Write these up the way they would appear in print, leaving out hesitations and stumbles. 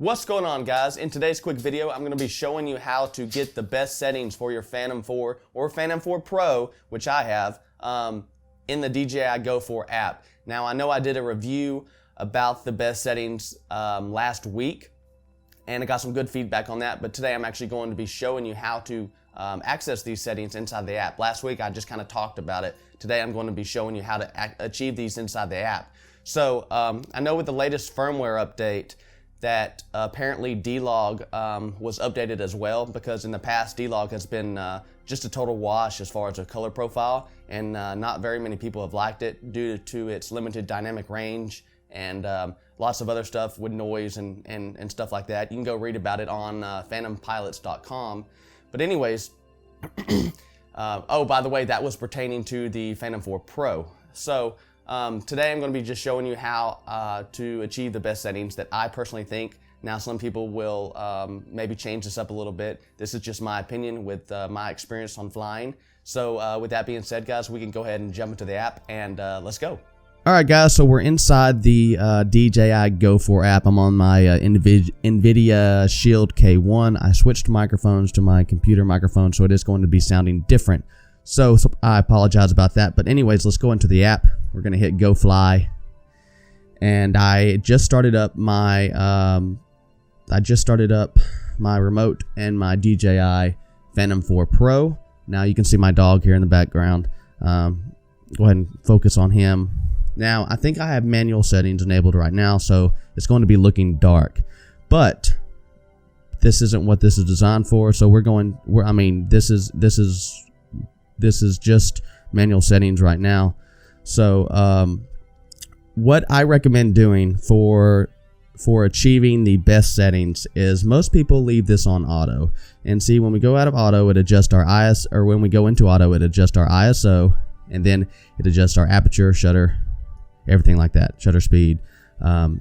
What's going on, guys? In today's quick video, I'm going to be showing you how to get the best settings for your Phantom 4 or Phantom 4 Pro, which I have, in the DJI Go 4 app. Now, I know I did a review about the best settings last week, and I got some good feedback on that, but today I'm actually going to be showing you how to access these settings inside the app. Last week, I just kind of talked about it. Today, I'm going to be showing you how to achieve these inside the app. So, I know with the latest firmware update, that apparently D-Log was updated as well, because in the past D-Log has been just a total wash as far as a color profile, and not very many people have liked it due to its limited dynamic range and lots of other stuff with noise and stuff like that. You can go read about it on phantompilots.com. But anyways, oh, by the way, that was pertaining to the Phantom 4 Pro. So today I'm going to be just showing you how to achieve the best settings that I personally think. Now, some people will maybe change this up a little bit. This is just my opinion with my experience on flying. So with that being said, guys, we can go ahead and jump into the app and let's go. All right, guys, so we're inside the DJI Go 4 app. I'm on my NVIDIA Shield K1. I switched microphones to my computer microphone, so it is going to be sounding different. So I apologize about that. But anyways, let's go into the app. We're going to hit Go Fly. And I just started up my remote and my DJI Phantom 4 Pro. Now you can see my dog here in the background. Go ahead and focus on him. Now, I think I have manual settings enabled right now, so it's going to be looking dark. But this isn't what this is designed for. So this is just manual settings right now. So what I recommend doing for achieving the best settings is most people leave this on auto. And see, when we go out of auto, it adjusts our ISO, or when we go into auto, it adjusts our ISO, and then it adjusts our aperture, shutter, everything like that, shutter speed,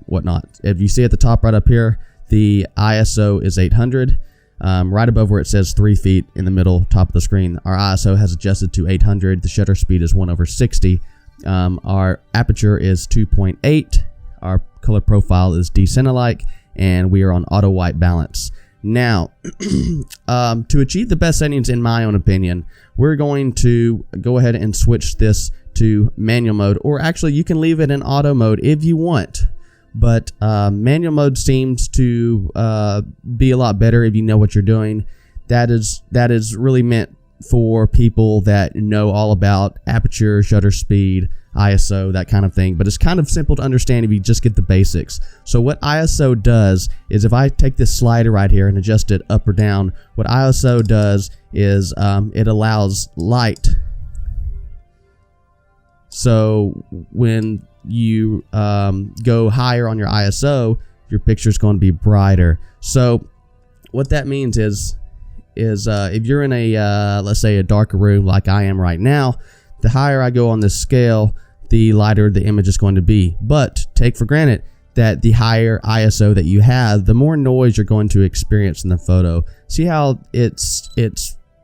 whatnot. If you see at the top right up here, the ISO is 800. Right above where it says 3 feet in the middle top of the screen, our ISO has adjusted to 800. The shutter speed is 1/60. Our aperture is 2.8. Our color profile is decenter-like, and we are on auto white balance. Now, to achieve the best settings, in my own opinion, we're going to go ahead and switch this to manual mode, or actually you can leave it in auto mode if you want. But manual mode seems to be a lot better if you know what you're doing. That is really meant for people that know all about aperture, shutter speed, ISO, that kind of thing. But it's kind of simple to understand if you just get the basics. So what ISO does is, if I take this slider right here and adjust it up or down, what ISO does is it allows light. So when you go higher on your ISO, your picture is going to be brighter. So what that means is if you're in a let's say a darker room like I am right now, the higher I go on this scale, the lighter the image is going to be. But take for granted that the higher ISO that you have, the more noise you're going to experience in the photo. See how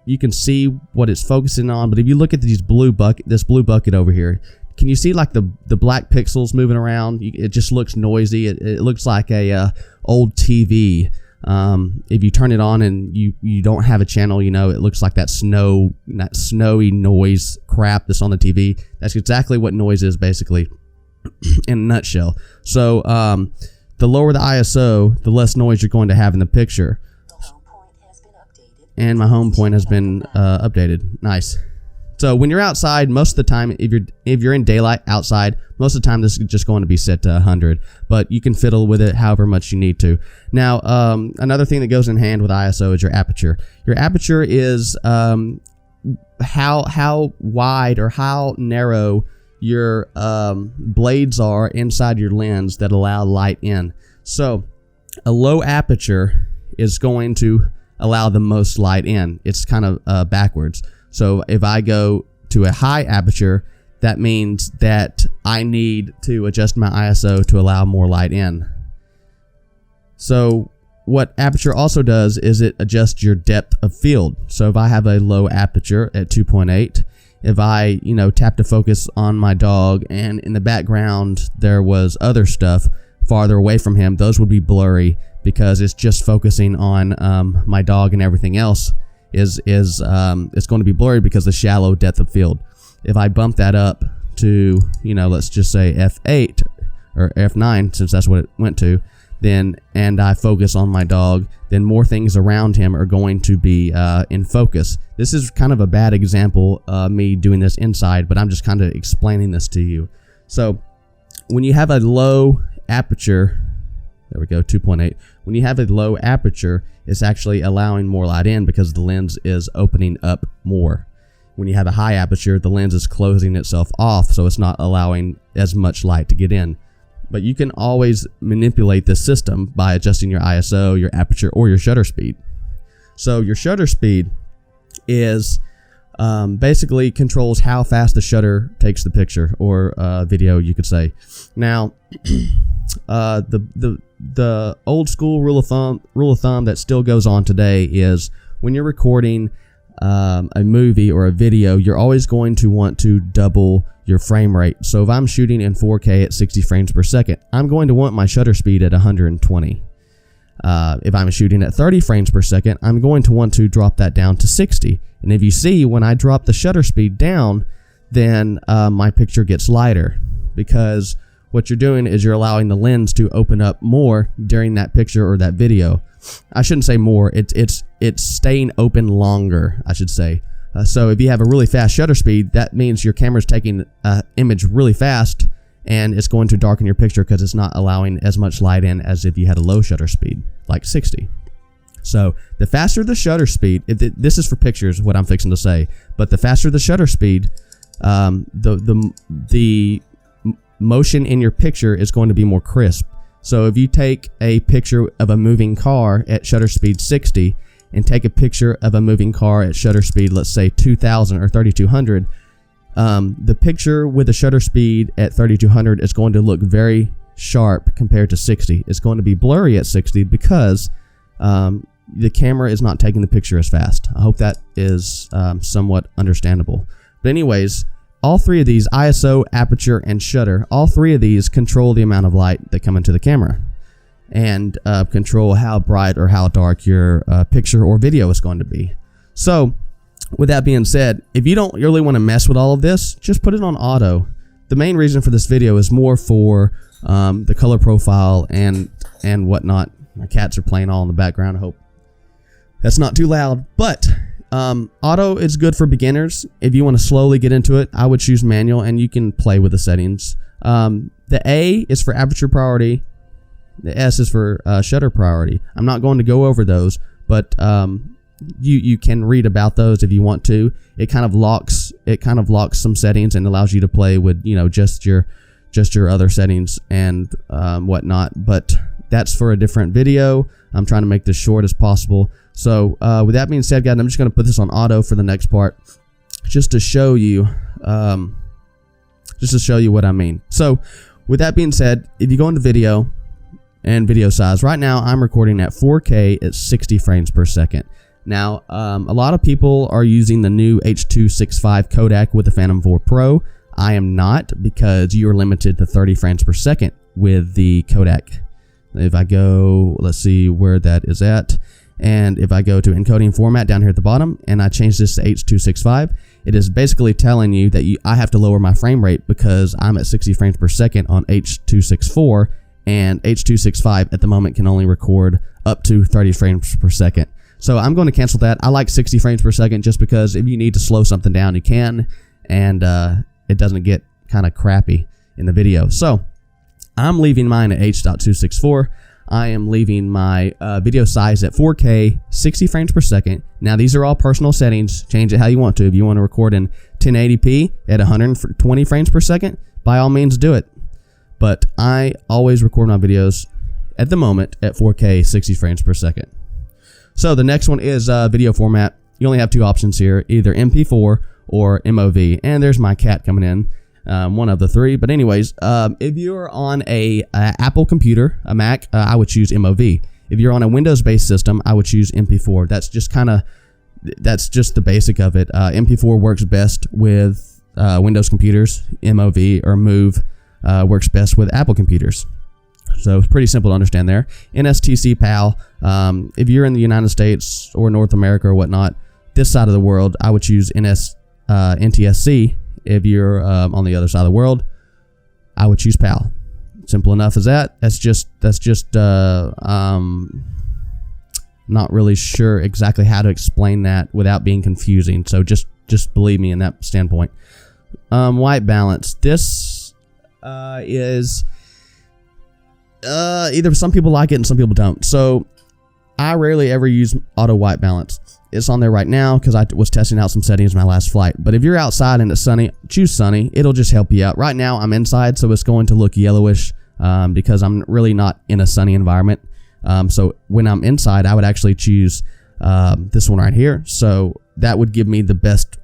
you can see what it's focusing on, but if you look at this blue bucket over here, can you see like the black pixels moving around? It just looks noisy. It looks like a old TV. If you turn it on and you don't have a channel, you know, it looks like that snowy noise crap that's on the TV. That's exactly what noise is, basically, in a nutshell. So the lower the ISO, the less noise you're going to have in the picture. And my home point has been updated. Nice. So when you're outside, most of the time, if you're in daylight outside, most of the time this is just going to be set to 100. But you can fiddle with it however much you need to. Now, another thing that goes in hand with ISO is your aperture. Your aperture is how wide or how narrow your blades are inside your lens that allow light in. So a low aperture is going to allow the most light in. It's kind of backwards. So if I go to a high aperture, that means that I need to adjust my ISO to allow more light in. So what aperture also does is it adjusts your depth of field. So if I have a low aperture at 2.8, if I, tap to focus on my dog and in the background there was other stuff farther away from him, those would be blurry because it's just focusing on my dog, and everything else is it's going to be blurry because of the shallow depth of field. If I bump that up to, let's just say f8 or f9, since that's what it went to, then, and I focus on my dog, then more things around him are going to be in focus. This is kind of a bad example, me doing this inside, but I'm just kind of explaining this to you. So when you have a low aperture, there we go, 2.8. When you have a low aperture, it's actually allowing more light in because the lens is opening up more. When you have a high aperture, the lens is closing itself off, so it's not allowing as much light to get in. But you can always manipulate this system by adjusting your ISO, your aperture, or your shutter speed. So your shutter speed is basically controls how fast the shutter takes the picture, or video, you could say. Now, the old school rule of thumb that still goes on today is when you're recording a movie or a video, you're always going to want to double your frame rate. So if I'm shooting in 4K at 60 frames per second, I'm going to want my shutter speed at 120. If I'm shooting at 30 frames per second, I'm going to want to drop that down to 60. And if you see, when I drop the shutter speed down, then my picture gets lighter, because what you're doing is you're allowing the lens to open up more during that picture or that video. I shouldn't say more, it's staying open longer, I should say. So if you have a really fast shutter speed, that means your camera's taking an image really fast, and it's going to darken your picture because it's not allowing as much light in as if you had a low shutter speed, like 60. So the faster the shutter speed, this is for pictures, what I'm fixing to say, but the faster the shutter speed, the motion in your picture is going to be more crisp. So if you take a picture of a moving car at shutter speed 60 and take a picture of a moving car at shutter speed, let's say 2000 or 3200, the picture with a shutter speed at 3200 is going to look very sharp compared to 60. It's going to be blurry at 60 because the camera is not taking the picture as fast. I hope that is somewhat understandable. But anyways, all three of these, ISO, aperture, and shutter, all three of these control the amount of light that come into the camera, and control how bright or how dark your picture or video is going to be. So with that being said, if you don't really want to mess with all of this, just put it on auto. The main reason for this video is more for the color profile and whatnot. My cats are playing all in the background. I hope that's not too loud, but auto is good for beginners. If you want to slowly get into it, I would choose manual, and you can play with the settings. The A is for aperture priority. The S is for shutter priority. I'm not going to go over those, but you can read about those if you want to. It kind of locks some settings and allows you to play with just your other settings and whatnot. But that's for a different video. I'm trying to make this short as possible. So with that being said, guys, I'm just going to put this on auto for the next part, just to show you what I mean. So with that being said, if you go into video and video size, right now I'm recording at 4K at 60 frames per second. Now, a lot of people are using the new H.265 Kodak with the Phantom 4 Pro. I am not, because you are limited to 30 frames per second with the Kodak. If I go, let's see where that is at. And if I go to encoding format down here at the bottom, and I change this to H.265, it is basically telling you that I have to lower my frame rate because I'm at 60 frames per second on H.264, and H.265 at the moment can only record up to 30 frames per second. So I'm going to cancel that. I like 60 frames per second just because if you need to slow something down, you can, and it doesn't get kind of crappy in the video. So I'm leaving mine at H.264. I am leaving my video size at 4K, 60 frames per second. Now, these are all personal settings. Change it how you want to. If you want to record in 1080p at 120 frames per second, by all means do it. But I always record my videos at the moment at 4K, 60 frames per second. So the next one is video format. You only have two options here, either MP4 or MOV. And there's my cat coming in. One of the three. But anyways, if you're on a Apple computer, a Mac, I would choose MOV. If you're on a Windows-based system, I would choose MP4. That's just the basic of it. MP4 works best with Windows computers. MOV or Move works best with Apple computers. So it's pretty simple to understand there. NSTC PAL, if you're in the United States or North America or whatnot, this side of the world, I would choose NTSC. If you're on the other side of the world, I would choose PAL. Simple enough as that. That's just not really sure exactly how to explain that without being confusing. So just believe me in that standpoint. White balance. This is either some people like it and some people don't. So I rarely ever use auto white balance. It's on there right now because I was testing out some settings in my last flight. But if you're outside and it's sunny, choose sunny. It'll just help you out. Right now I'm inside, so it's going to look yellowish because I'm really not in a sunny environment. So when I'm inside, I would actually choose this one right here. So that would give me the best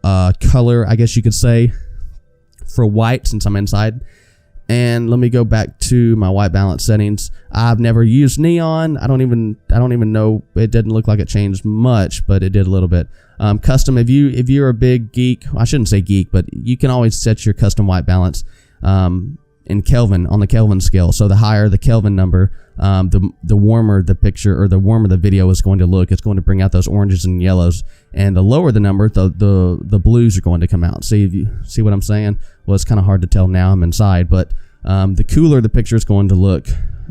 color, I guess you could say, for white since I'm inside. And let me go back to my white balance settings. I've never used neon. I don't even know. It didn't look like it changed much, but it did a little bit. Custom. If you're a big geek, I shouldn't say geek, but you can always set your custom white balance in Kelvin, on the Kelvin scale. So the higher the Kelvin number, the warmer the picture or the warmer the video is going to look. It's going to bring out those oranges and yellows. And the lower the number, the blues are going to come out. See what I'm saying? Well, it's kind of hard to tell now. I'm inside, but the cooler the picture is going to look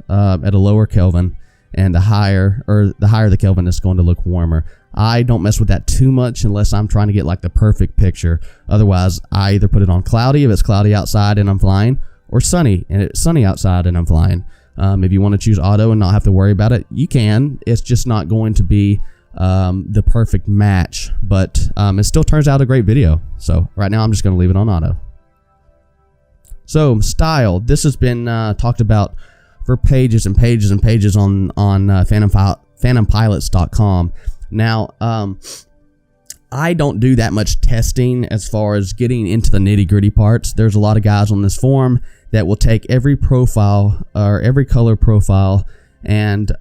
at a lower Kelvin, and the higher the Kelvin is going to look warmer. I don't mess with that too much unless I'm trying to get like the perfect picture. Otherwise, I either put it on cloudy if it's cloudy outside and I'm flying, or sunny and it's sunny outside and I'm flying. If you want to choose auto and not have to worry about it, you can. It's just not going to be the perfect match, but it still turns out a great video. So right now I'm just going to leave it on auto. So style, this has been talked about for pages and pages and pages on phantompilots.com. Now, I don't do that much testing as far as getting into the nitty-gritty parts. There's a lot of guys on this forum that will take every profile or every color profile and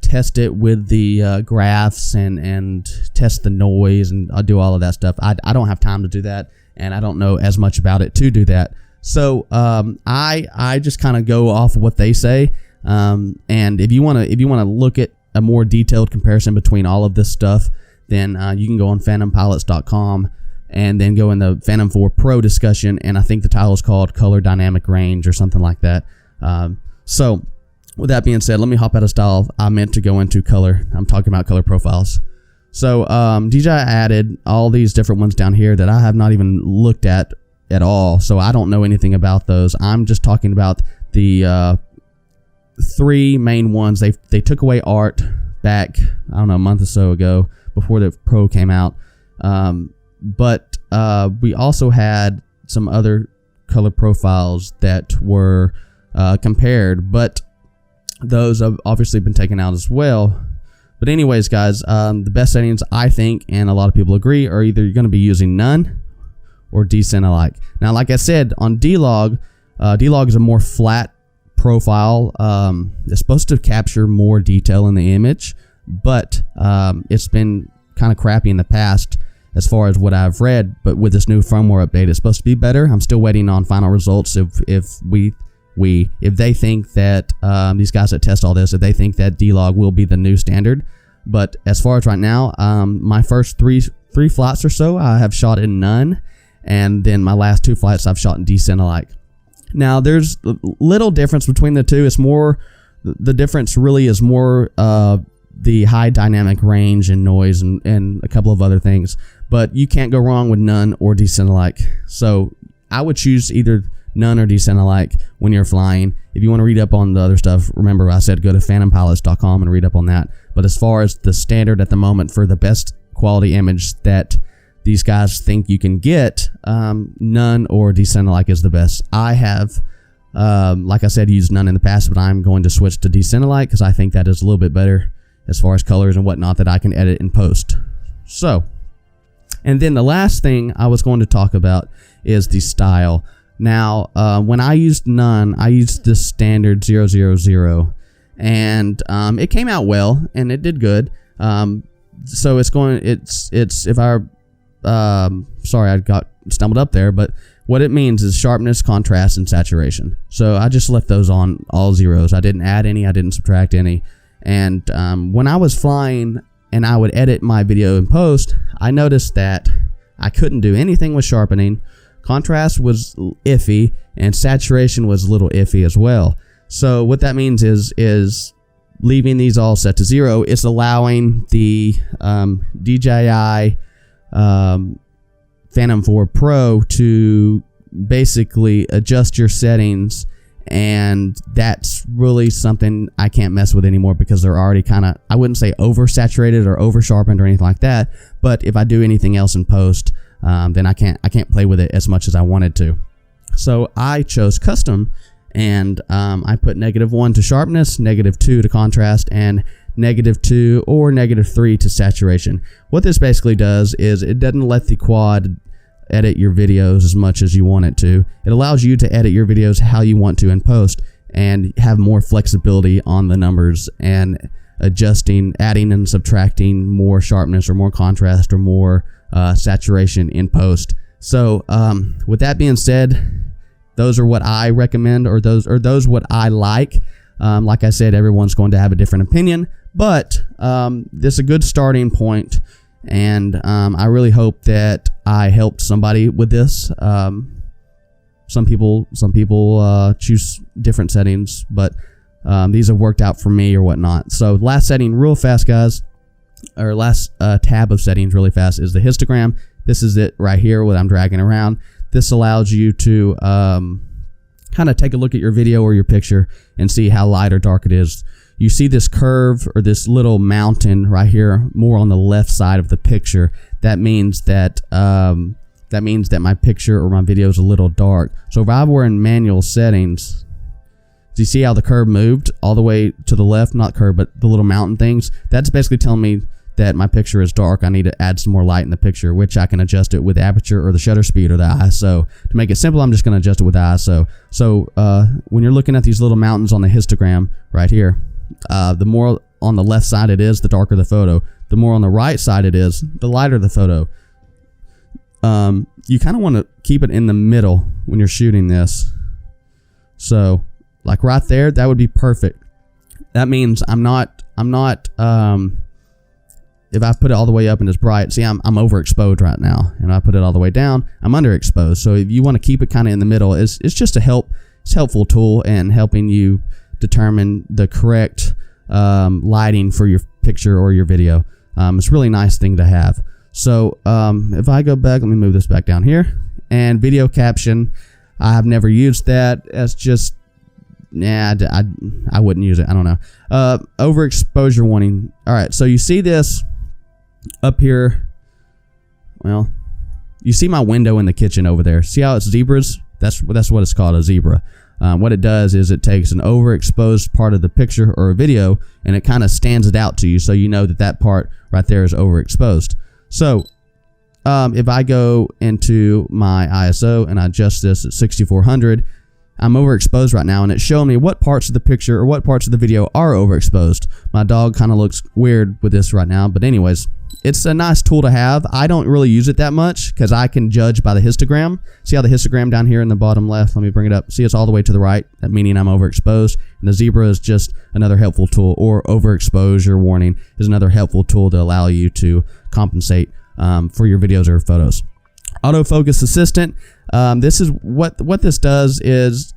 test it with the graphs and test the noise and I'll do all of that stuff. I don't have time to do that, and I don't know as much about it to do that. So I just kind of go off of what they say. And if you want to look at a more detailed comparison between all of this stuff, then you can go on phantompilots.com and then go in the Phantom 4 Pro discussion, and I think the title is called Color Dynamic Range or something like that. So with that being said, let me hop out of style. I meant to go into color. I'm talking about color profiles. So DJI added all these different ones down here that I have not even looked at all, so I don't know anything about those. I'm just talking about the three main ones. They took away art back, I don't know, a month or so ago before the Pro came out. But we also had some other color profiles that were compared, but those have obviously been taken out as well. But anyways, guys, the best settings, I think, and a lot of people agree, are either you're going to be using none or descent alike. Now, like I said, on D-Log, D-Log is a more flat profile. It's supposed to capture more detail in the image, but it's been kind of crappy in the past as far as what I've read. But with this new firmware update, it's supposed to be better. I'm still waiting on final results. If they think that these guys that test all this, if they think that D-Log will be the new standard. But as far as right now, my first three flights or so, I have shot in none. And then my last two flights I've shot in descent alike. Now there's little difference between the two. It's more, the difference really is more the high dynamic range and noise and a couple of other things. But you can't go wrong with none or descent alike. So I would choose either none or descent alike when you're flying. If you want to read up on the other stuff, remember I said go to phantompilots.com and read up on that. But as far as the standard at the moment for the best quality image that these guys think you can get, none or descent alike is the best. I have, like I said, used none in the past, but I'm going to switch to descent alike because I think that is a little bit better as far as colors and whatnot that I can edit and post. So, and then the last thing I was going to talk about is the style. Now, when I used none, I used the standard 000, and it came out well and it did good. Sorry, I got stumbled up there, but what it means is sharpness, contrast, and saturation. So I just left those on all zeros. I didn't add any, I didn't subtract any. And when I was flying and I would edit my video in post, I noticed that I couldn't do anything with sharpening. Contrast was iffy, and saturation was a little iffy as well. So what that means is leaving these all set to 0. It's allowing the DJI Phantom 4 Pro to basically adjust your settings, and that's really something I can't mess with anymore because they're already kind of, I wouldn't say oversaturated or over sharpened or anything like that, but if I do anything else in post, then I can't play with it as much as I wanted to. So I chose custom, and I put -1 to sharpness, -2 to contrast, and -2 or -3 to saturation. What this basically does is it doesn't let the quad edit your videos as much as you want it to. It allows you to edit your videos how you want to in post and have more flexibility on the numbers and adjusting, adding and subtracting more sharpness or more contrast or more saturation in post. So with that being said, those are what I recommend, or those what I like. Like I said, everyone's going to have a different opinion, but this is a good starting point, and I really hope that I helped somebody with this. Some people choose different settings, but these have worked out for me or whatnot. So last setting real fast, guys, or last tab of settings really fast is the histogram. This is it right here, what I'm dragging around. This allows you to kind of take a look at your video or your picture and see how light or dark it is. You see this curve or this little mountain right here, more on the left side of the picture. That means that my picture or my video is a little dark. So if I were in manual settings, do you see how the curve moved all the way to the left? Not curve, but the little mountain things. That's basically telling me that my picture is dark. I need to add some more light in the picture, which I can adjust it with Aperture or the shutter speed or the ISO. To make it simple, I'm just going to adjust it with the ISO. So when you're looking at these little mountains on the histogram right here, the more on the left side it is, the darker the photo. The more on the right side it is, the lighter the photo. You kind of want to keep it in the middle when you're shooting this. So like right there, that would be perfect. That means I'm not if I put it all the way up and it's bright, see, I'm overexposed right now. And if I put it all the way down, I'm underexposed. So if you want to keep it kind of in the middle, it's just it's helpful tool in helping you determine the correct lighting for your picture or your video. It's a really nice thing to have. So if I go back, let me move this back down here. And video caption, I have never used that. That's just, I wouldn't use it. I don't know. Overexposure warning. All right, so you see this up here. Well, you see my window in the kitchen over there. See how it's zebras? That's what it's called, a zebra. What it does is it takes an overexposed part of the picture or a video and it kind of stands it out to you, so you know that part right there is overexposed. So if I go into my ISO and I adjust this at 6400, I'm overexposed right now, and it's showing me what parts of the picture or what parts of the video are overexposed. My dog kind of looks weird with this right now, but anyways, it's a nice tool to have. I don't really use it that much because I can judge by the histogram. See how the histogram down here in the bottom left, let me bring it up. See, it's all the way to the right, that meaning I'm overexposed. And the zebra is just another helpful tool, or overexposure warning is another helpful tool to allow you to compensate for your videos or photos. Autofocus assistant. This is what this does is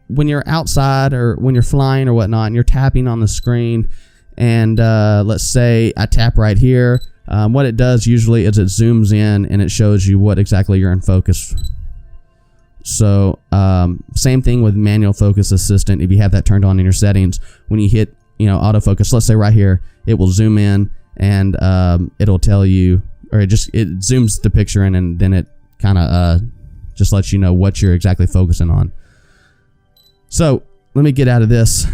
when you're outside or when you're flying or whatnot and you're tapping on the screen, and let's say I tap right here, what it does usually is it zooms in and it shows you what exactly you're in focus. So same thing with manual focus assistant. If you have that turned on in your settings, when you hit autofocus, let's say right here, it will zoom in and it'll tell you, or it zooms the picture in, and then it kind of just lets you know what you're exactly focusing on. So let me get out of this.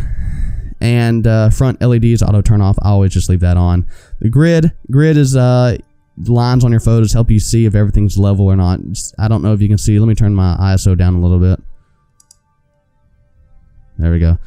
And front LEDs auto turn off. I always just leave that on. The grid is lines on your photos, help you see if everything's level or not. I don't know if you can see. Let me turn my ISO down a little bit. There we go.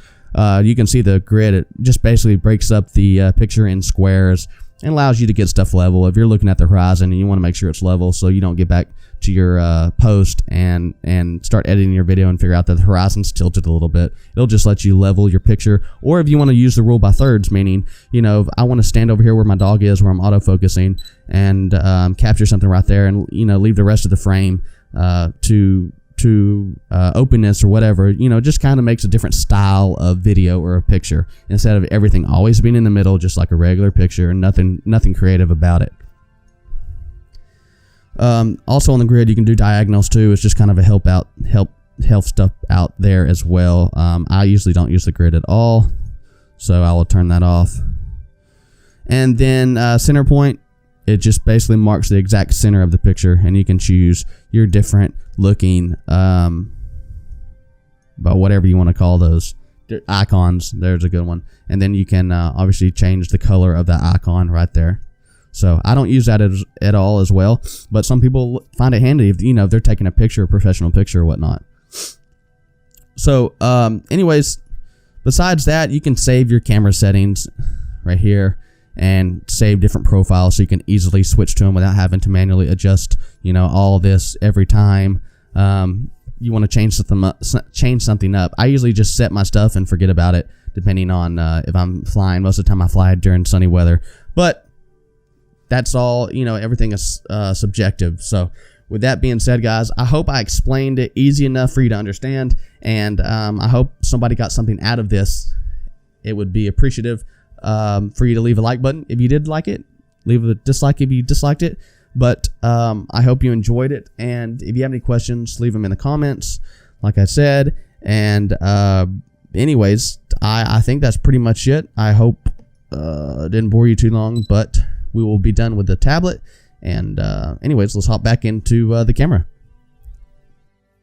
You can see the grid. It just basically breaks up the picture in squares, It allows you to get stuff level. If you're looking at the horizon and you want to make sure it's level so you don't get back to your post and start editing your video and figure out that the horizon's tilted a little bit, it'll just let you level your picture. Or if you want to use the rule by thirds, meaning, you know, if I want to stand over here where my dog is, where I'm autofocusing, and capture something right there, and, you know, leave the rest of the frame to openness or whatever, you know, just kind of makes a different style of video or a picture instead of everything always being in the middle, just like a regular picture, and nothing creative about it. Also on the grid, you can do diagonals too. It's just kind of a help stuff out there as well. I usually don't use the grid at all, so I will turn that off. And then center point, it just basically marks the exact center of the picture, and you can choose your different looking, but whatever you want to call those icons. There's a good one. And then you can obviously change the color of the icon right there. So I don't use that at all as well, but some people find it handy if, you know, if they're taking a picture, a professional picture or whatnot. So anyways, besides that, you can save your camera settings right here and save different profiles so you can easily switch to them without having to manually adjust, you know, all this every time you want to change something up. I usually just set my stuff and forget about it, depending on if I'm flying. Most of the time I fly during sunny weather, but that's all, you know, everything is subjective. So with that being said, guys, I hope I explained it easy enough for you to understand, and I hope somebody got something out of this. It would be appreciative for you to leave a like button if you did like it, leave a dislike if you disliked it, but I hope you enjoyed it, and if you have any questions, leave them in the comments, like I said. And anyways, I think that's pretty much it. I hope it didn't bore you too long, but we will be done with the tablet. And anyways, let's hop back into the camera.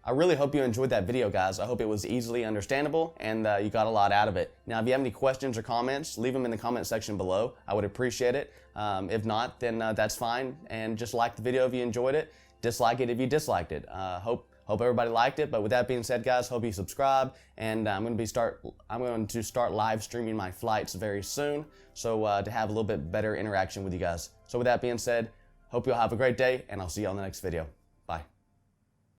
I really hope you enjoyed that video, guys. I hope it was easily understandable and you got a lot out of it. Now, if you have any questions or comments, leave them in the comment section below. I would appreciate it. If not, then that's fine. And just like the video if you enjoyed it. Dislike it if you disliked it. Hope everybody liked it. But with that being said, guys, hope you subscribe. And I'm going to start live streaming my flights very soon, so to have a little bit better interaction with you guys. So with that being said, hope you all have a great day, and I'll see you on the next video.